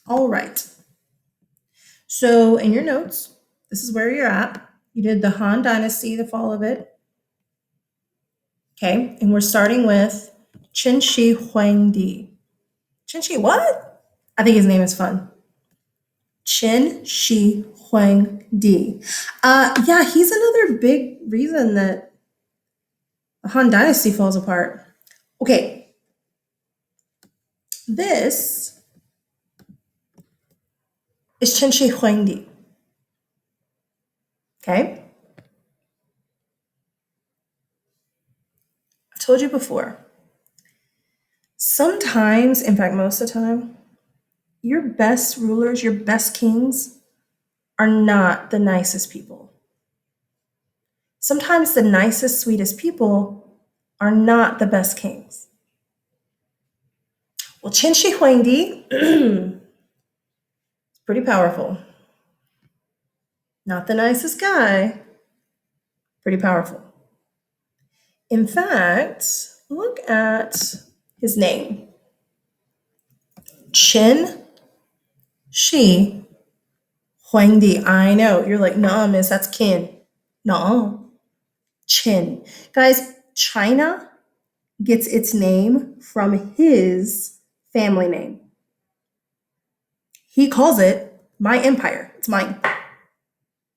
All right. So in your notes, this is where you're at. You did the Han Dynasty, the fall of it. Okay. And we're starting with Qin Shi Huangdi. Qin Shi what? I think his name is fun. Qin Shi Huangdi. Yeah, he's another big reason that the Han Dynasty falls apart. Okay, this is Qin Shi Huangdi. Okay, I told you before. Sometimes, in fact, most of the time, your best rulers, your best kings are not the nicest people. Sometimes the nicest, sweetest people are not the best kings. Well, Qin Shi Huangdi is pretty powerful. Not the nicest guy, pretty powerful. In fact, look at his name. Qin Shi Huangdi. I know. You're like, nah, miss, that's kin. No. Qin. Guys, China gets its name from his family name. He calls it my empire. It's mine.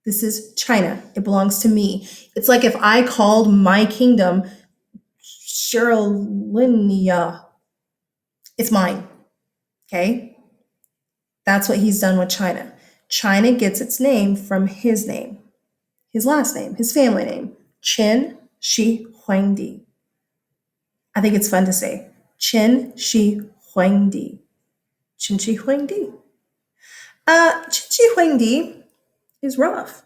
This is China. It belongs to me. It's like if I called my kingdom Sherilinia. It's mine. Okay? That's what he's done with China. China gets its name from his name, his last name, his family name, Qin Shi Huangdi. I think it's fun to say. Qin Shi Huangdi. Qin Shi Huangdi. Qin Shi Huangdi is rough.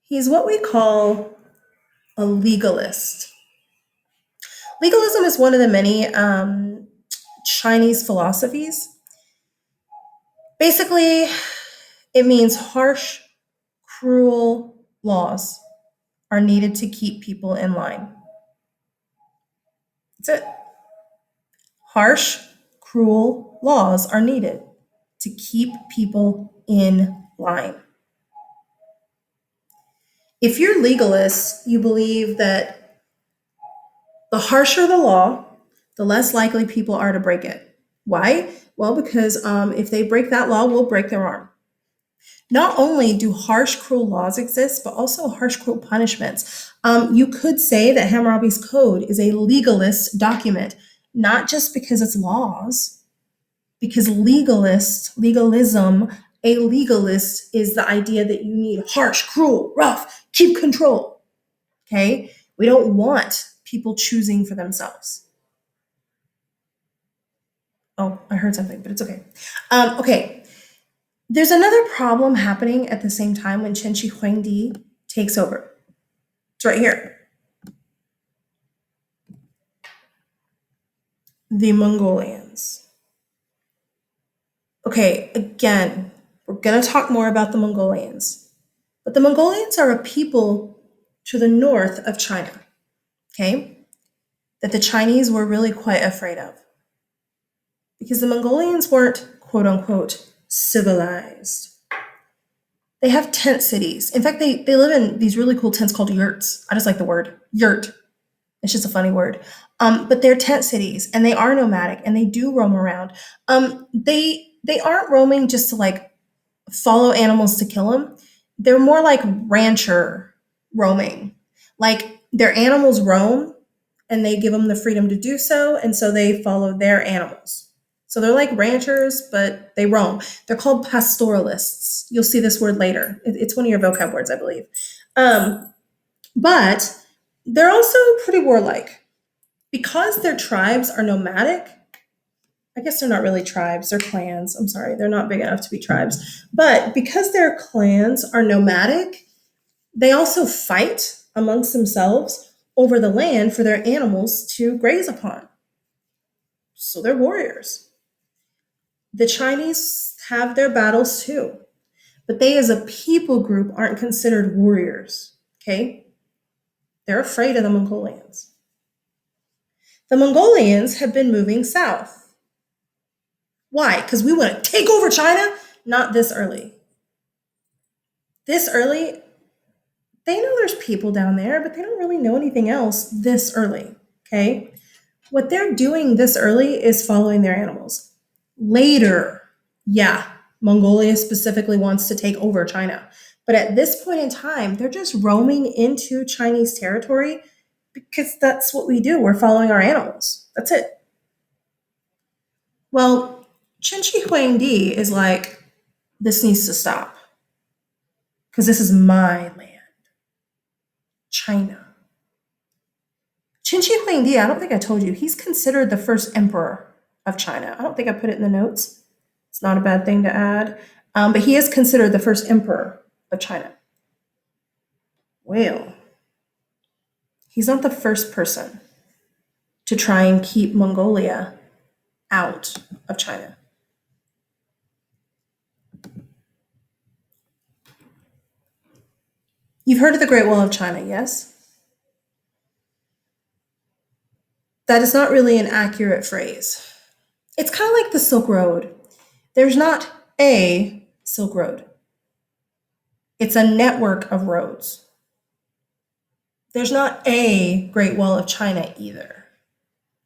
He's what we call a legalist. Legalism is one of the many Chinese philosophies. Basically, it means harsh, cruel laws are needed to keep people in line. That's it. Harsh, cruel laws are needed to keep people in line. If you're legalist, you believe that the harsher the law, the less likely people are to break it. Why? Well, because if they break that law, we'll break their arm. Not only do harsh, cruel laws exist, but also harsh, cruel punishments. You could say that Hammurabi's Code is a legalist document, not just because it's laws, because legalism, a legalist is the idea that you need harsh, cruel, rough, keep control. Okay? We don't want people choosing for themselves. Oh, I heard something, but it's okay. Okay. There's another problem happening at the same time when Qin Shi Huangdi takes over. It's right here. The Mongolians. Okay, again, we're going to talk more about the Mongolians. But the Mongolians are a people to the north of China, okay, that the Chinese were really quite afraid of. Because the Mongolians weren't, quote unquote, civilized. They have tent cities. In fact, they live in these really cool tents called yurts. I just like the word yurt. It's just a funny word. But they're tent cities and they are nomadic and they do roam around. They aren't roaming just to like follow animals to kill them. They're more like rancher roaming. Like their animals roam and they give them the freedom to do so. And so they follow their animals. So they're like ranchers, but they roam. They're called pastoralists. You'll see this word later. It's one of your vocab words, I believe. But they're also pretty warlike. Because their tribes are nomadic, I guess they're not really tribes, they're clans. I'm sorry, they're not big enough to be tribes. But because their clans are nomadic, they also fight amongst themselves over the land for their animals to graze upon. So they're warriors. The Chinese have their battles too, but they as a people group aren't considered warriors, okay? They're afraid of the Mongolians. The Mongolians have been moving south. Why? Because we want to take over China? Not this early. This early, they know there's people down there, but they don't really know anything else this early. Okay? What they're doing this early is following their animals. Later, yeah, Mongolia specifically wants to take over China. But at this point in time, they're just roaming into Chinese territory because that's what we do. We're following our animals. That's it. Well, Qin Shi Huangdi is like, this needs to stop because this is my land, China. Qin Shi Huangdi, I don't think I told you, he's considered the first emperor of China. I don't think I put it in the notes. It's not a bad thing to add. But he is considered the first emperor of China. Well, he's not the first person to try and keep Mongolia out of China. You've heard of the Great Wall of China, yes? That is not really an accurate phrase. It's kind of like the Silk Road. There's not a Silk Road, it's a network of roads. There's not a Great Wall of China either.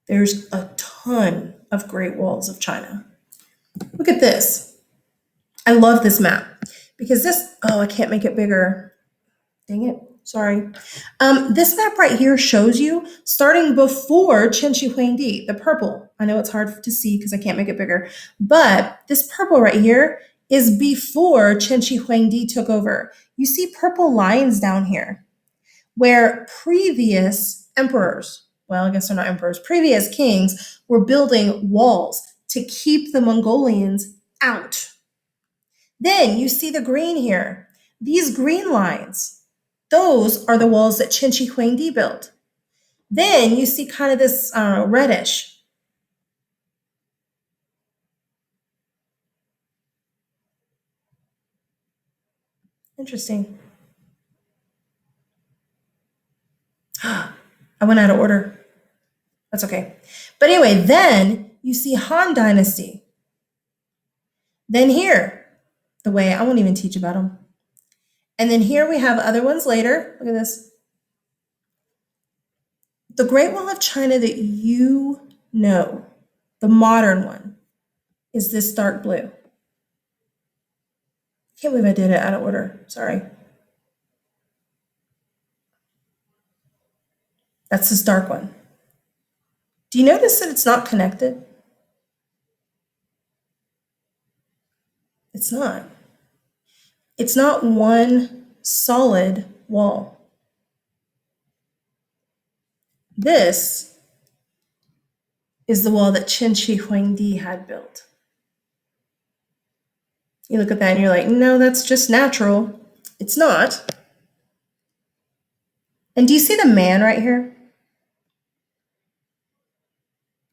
There's a ton of Great Walls of China. Look at this. I love this map because this, oh, I can't make it bigger. Dang it. Sorry. This map right here shows you starting before Qin Shi Huangdi, the purple. I know it's hard to see because I can't make it bigger, but this purple right here is before Qin Shi Huangdi took over. You see purple lines down here where previous emperors, well, I guess they're not emperors, previous kings were building walls to keep the Mongolians out. Then you see the green here. These green lines, those are the walls that Qin Shi Huangdi built. Then you see kind of this reddish. Interesting. I went out of order. That's okay. But anyway, then you see Han Dynasty. Then here, the way I won't even teach about them. And then here we have other ones later. Look at this. The Great Wall of China that you know, the modern one, is this dark blue. Can't believe I did it out of order. Sorry. That's this dark one. Do you notice that it's not connected? It's not. It's not one solid wall. This is the wall that Qin Shi Huangdi had built. You look at that and you're like, no, that's just natural. It's not. And do you see the man right here?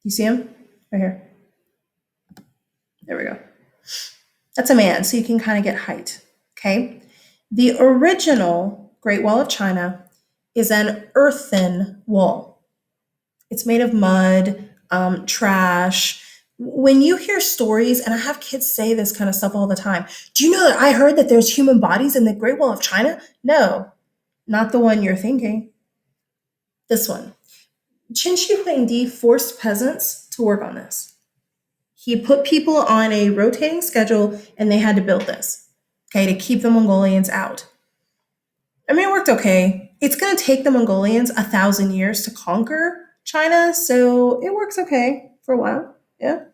Do you see him? Right here. There we go. That's a man, so you can kind of get height. Okay? The original Great Wall of China is an earthen wall. It's made of mud, trash. When you hear stories, and I have kids say this kind of stuff all the time, do you know that I heard that there's human bodies in the Great Wall of China? No, not the one you're thinking. This one. Qin Shi Huangdi forced peasants to work on this. He put people on a rotating schedule and they had to build this, okay, to keep the Mongolians out. I mean, it worked okay. It's going to take the Mongolians 1,000 years to conquer China, so it works okay for a while, yeah.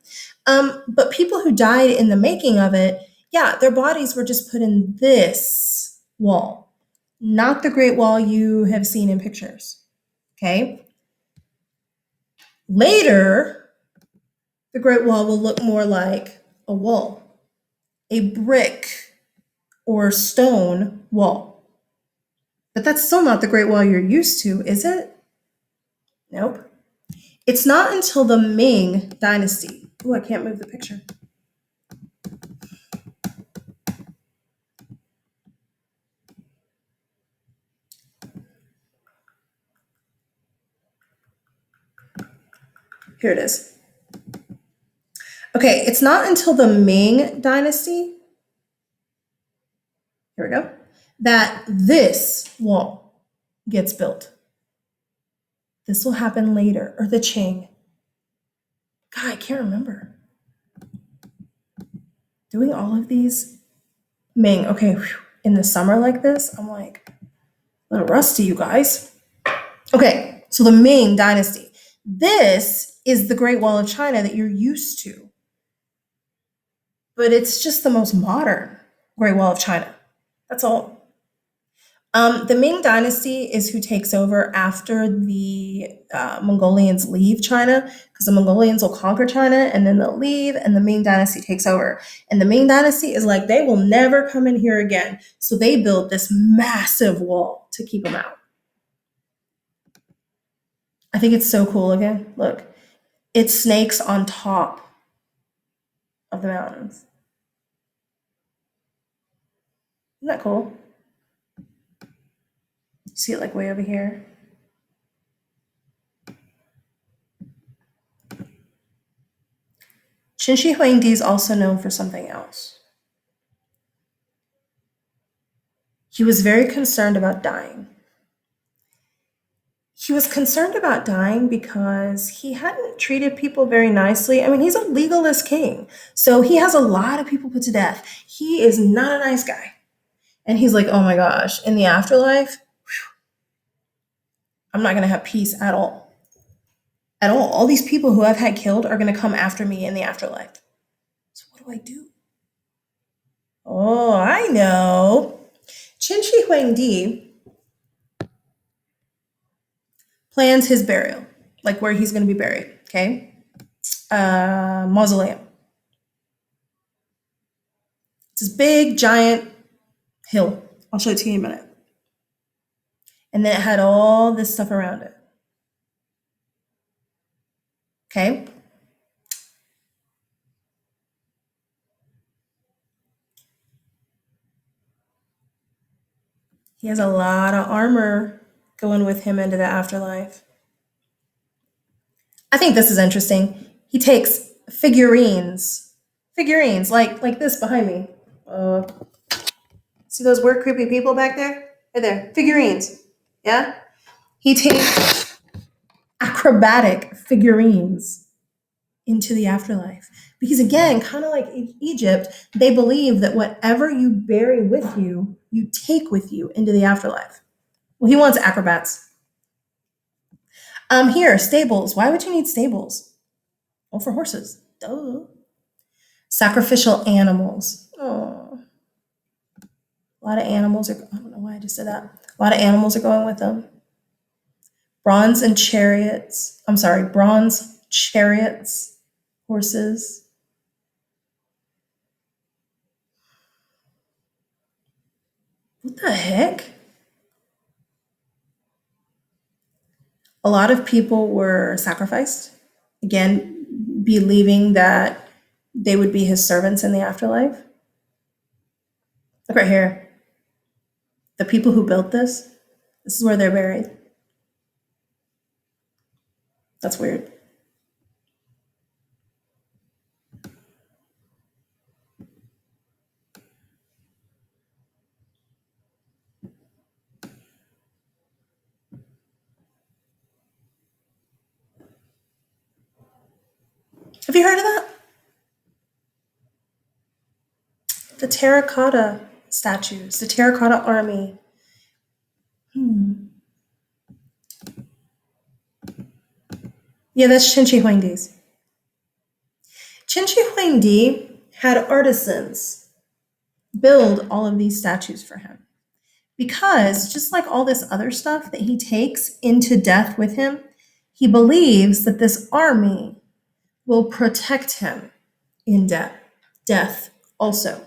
But people who died in the making of it, yeah, their bodies were just put in this wall, not the Great Wall you have seen in pictures, okay? Later, the Great Wall will look more like a wall, a brick or stone wall. But that's still not the Great Wall you're used to, is it? Nope. It's not until the Ming Dynasty. Oh, I can't move the picture. Here it is. Okay, it's not until the Ming Dynasty, here we go, that this wall gets built. This will happen later, or the Qing. God, I can't remember. Doing all of these Ming, okay, whew, in the summer like this, I'm like a little rusty, you guys. Okay, so the Ming Dynasty. This is the Great Wall of China that you're used to, but it's just the most modern Great Wall of China. That's all. The Ming Dynasty is who takes over after the Mongolians leave China, because the Mongolians will conquer China and then they'll leave, and the Ming Dynasty takes over. And the Ming Dynasty is like, they will never come in here again. So they build this massive wall to keep them out. I think it's so cool again. Look, it snakes on top of the mountains. Isn't that cool? You see it like way over here? Qin Shi Huangdi is also known for something else. He was very concerned about dying. He was concerned about dying because he hadn't treated people very nicely. I mean, he's a legalist king, so he has a lot of people put to death. He is not a nice guy. And he's like, oh my gosh, in the afterlife, I'm not going to have peace at all. At all. All these people who I've had killed are going to come after me in the afterlife. So what do I do? Oh, I know. Qin Shi Huangdi plans his burial, like where he's going to be buried, okay? Mausoleum. It's this big, giant hill. I'll show it to you in a minute. And then it had all this stuff around it. Okay? He has a lot of armor going with him into the afterlife. I think this is interesting. He takes figurines like this behind me. See those weird, creepy people back there? Right there, figurines. Yeah? He takes acrobatic figurines into the afterlife. Because again, kind of like Egypt, they believe that whatever you bury with you, you take with you into the afterlife. Well, he wants acrobats. Here, stables. Why would you need stables? Well, for horses. Duh. Sacrificial animals. Oh. A lot of animals are, I don't know why I just said that. A lot of animals are going with them. Bronze chariots, horses. What the heck? A lot of people were sacrificed, again, believing that they would be his servants in the afterlife. Look right here. The people who built this is where they're buried. That's weird. Have you heard of that? The terracotta statues, the terracotta army. Yeah, that's Qin Shi Huangdi's. Qin Shi Huangdi had artisans build all of these statues for him. Because just like all this other stuff that he takes into death with him, he believes that this army will protect him in death also.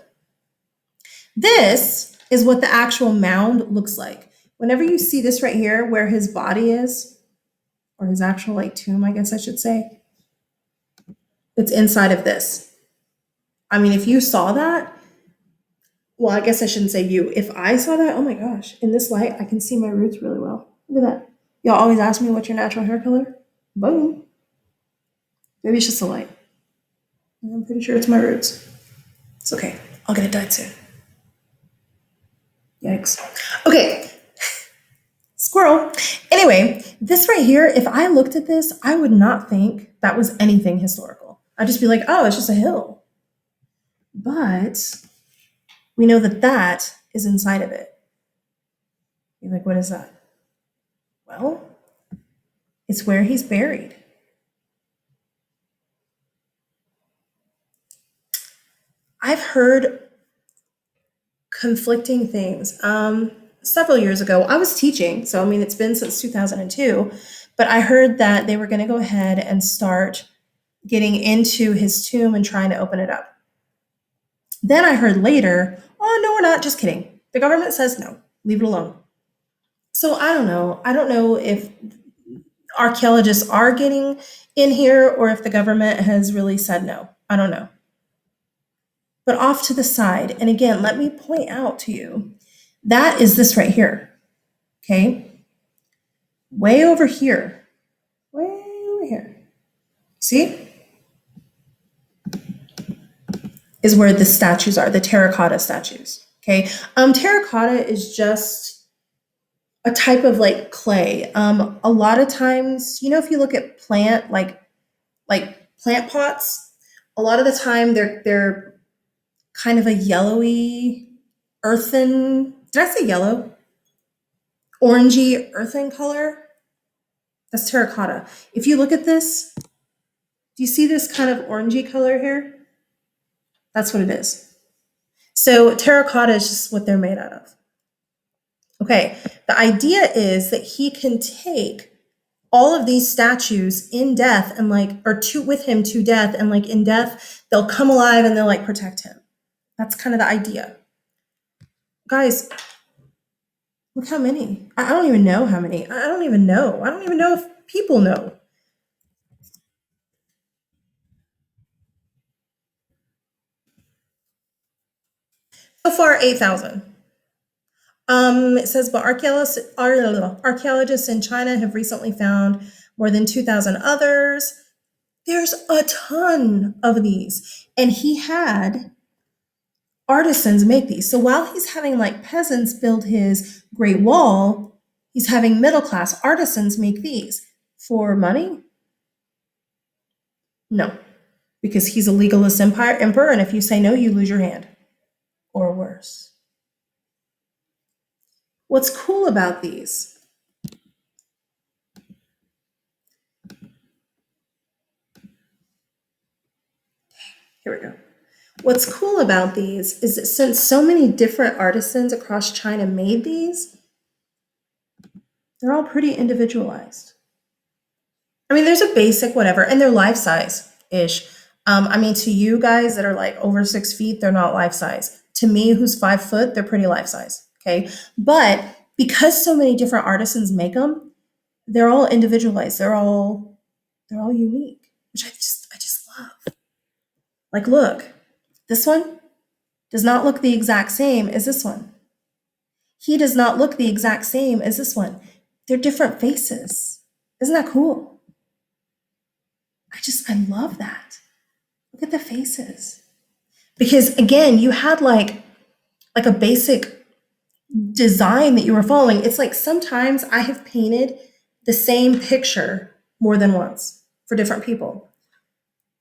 This is what the actual mound looks like. Whenever you see this right here where his body is, or his actual like tomb, I guess I should say, it's inside of this. I mean, if you saw that, well, I guess I shouldn't say you. If I saw that, oh my gosh, in this light, I can see my roots really well. Look at that. Y'all always ask me what's your natural hair color? Boom. Maybe it's just the light. I'm pretty sure it's my roots. It's okay. I'll get it dyed soon. Yikes. Okay, squirrel. Anyway, this right here, if I looked at this, I would not think that was anything historical. I'd just be like, oh, it's just a hill. But we know that that is inside of it. You're like, what is that? Well, it's where he's buried. I've heard conflicting things. Several years ago, I was teaching, so I mean, it's been since 2002, but I heard that they were going to go ahead and start getting into his tomb and trying to open it up. Then I heard later, oh, no, we're not, just kidding. The government says no, leave it alone. So I don't know. I don't know if archaeologists are getting in here or if the government has really said no. I don't know. But off to the side, and again, let me point out to you that is this right here. Okay? Way over here. Way over here. See? Is where the statues are, the terracotta statues. Okay? Terracotta is just a type of like clay. A lot of times, you know, if you look at like plant pots, a lot of the time they're kind of a yellowy earthen. Did I say yellow? Orangey earthen color. That's terracotta. If you look at this, do you see this kind of orangey color here? That's what it is. So terracotta is just what they're made out of. Okay, the idea is that he can take all of these statues in death and like, or to with him to death, and like in death, they'll come alive and they'll like protect him. That's kind of the idea. Guys, look how many. I don't even know how many. I don't even know. I don't even know if people know. So far, 8,000. It says, but archaeologists in China have recently found more than 2,000 others. There's a ton of these. And he had artisans make these. So while he's having like peasants build his Great Wall, he's having middle class artisans make these. For money? No, because he's a legalist emperor, and if you say no, you lose your hand. Or worse. What's cool about these? Here we go. What's cool about these is that since so many different artisans across China made these, they're all pretty individualized. I mean, there's a basic whatever, and they're life size ish. I mean, to you guys that are like over 6 feet, they're not life size. To me, who's 5 foot, they're pretty life size. Okay. But because so many different artisans make them, they're all individualized. They're all unique, which I just love. Like, look, this one does not look the exact same as this one. He does not look the exact same as this one. They're different faces. Isn't that cool? I love that. Look at the faces. Because again, you had like a basic design that you were following. It's like sometimes I have painted the same picture more than once for different people.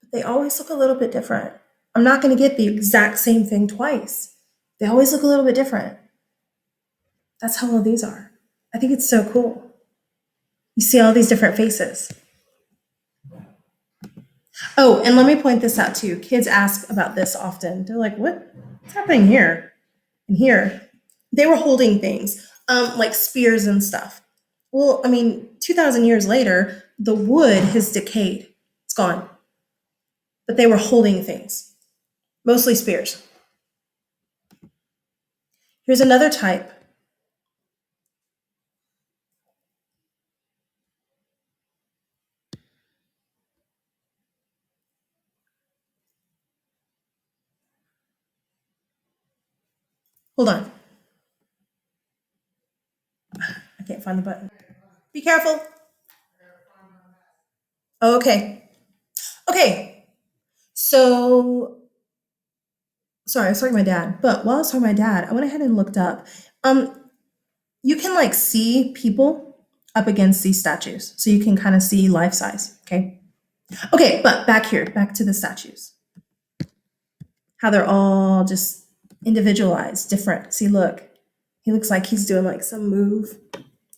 But they always look a little bit different. I'm not going to get the exact same thing twice. They always look a little bit different. That's how all these are. I think it's so cool. You see all these different faces. Oh, and let me point this out too. Kids ask about this often. They're like, what's happening here? And here, they were holding things, like spears and stuff. Well, I mean, 2,000 years later, the wood has decayed. It's gone. But they were holding things, mostly spears. Here's another type. Hold on. I can't find the button. Be careful. Oh, okay. Okay. So, sorry, I was talking to my dad, but while I was talking to my dad, I went ahead and looked up. Um, you can like see people up against these statues, so you can kind of see life size. Okay. Okay, but back here, back to the statues. How they're all just individualized, different. See, look, he looks like he's doing like some move.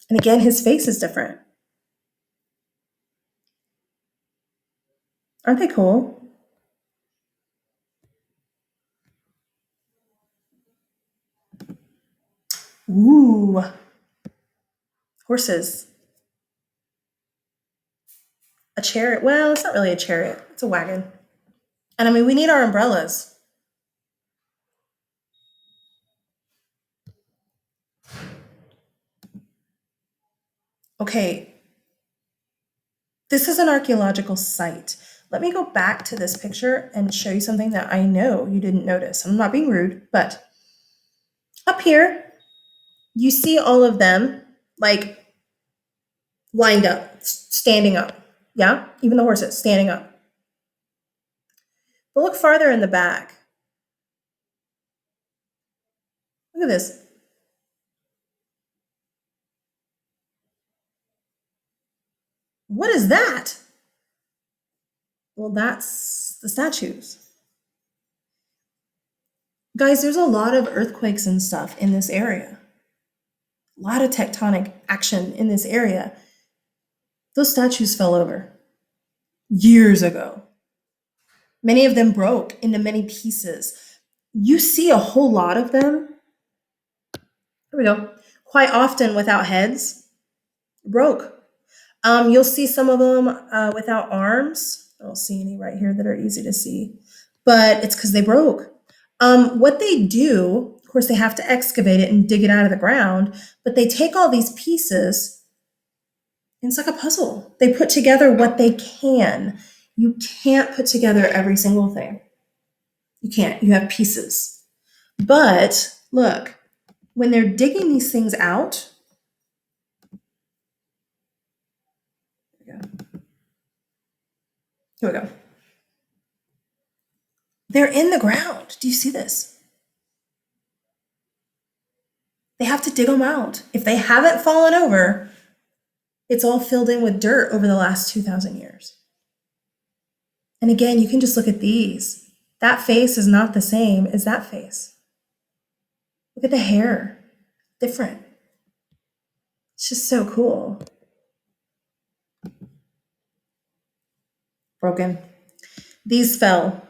And again, his face is different. Aren't they cool? Ooh, horses. A chariot. Well, it's not really a chariot, it's a wagon. And I mean, we need our umbrellas. Okay, this is an archaeological site. Let me go back to this picture and show you something that I know you didn't notice. I'm not being rude, but up here, you see all of them like lined up, standing up. Yeah, even the horses standing up. But look farther in the back. Look at this. What is that? Well, that's the statues. Guys, there's a lot of earthquakes and stuff in this area. A lot of tectonic action in this area. Those statues fell over years ago. Many of them broke into many pieces. You see a whole lot of them. Here we go. Quite often without heads, broke. You'll see some of them without arms. I don't see any right here that are easy to see, but it's because they broke. What they do, of course, they have to excavate it and dig it out of the ground, but they take all these pieces, and it's like a puzzle. They put together what they can. You can't put together every single thing. You can't. You have pieces. But look, when they're digging these things out, here we go. They're in the ground. Do you see this? They have to dig them out. If they haven't fallen over, it's all filled in with dirt over the last 2,000 years. And again, you can just look at these. That face is not the same as that face. Look at the hair. Different. It's just so cool. Broken. These fell.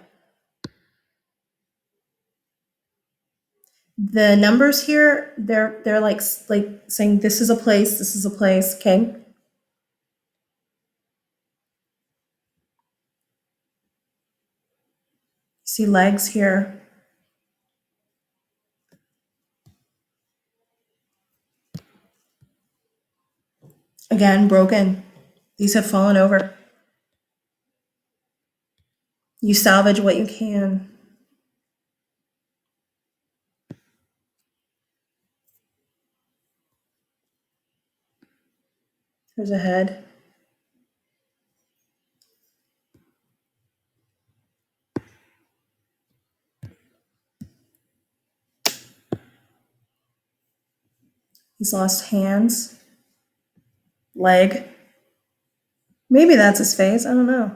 The numbers here, they're like saying this is a place, okay? See legs here. Again, broken. These have fallen over. You salvage what you can. There's a head. He's lost hands, leg. Maybe that's his face. I don't know.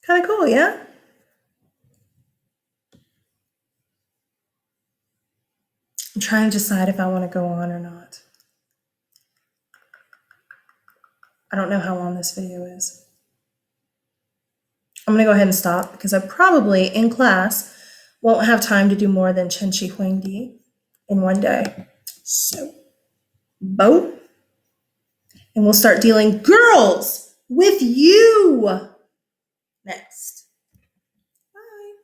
Kind of cool, yeah? I'm trying to decide if I want to go on or not. I don't know how long this video is. I'm going to go ahead and stop because I probably, in class, won't have time to do more than Qin Shi Huangdi in one day. So, boom. And we'll start dealing girls with you next.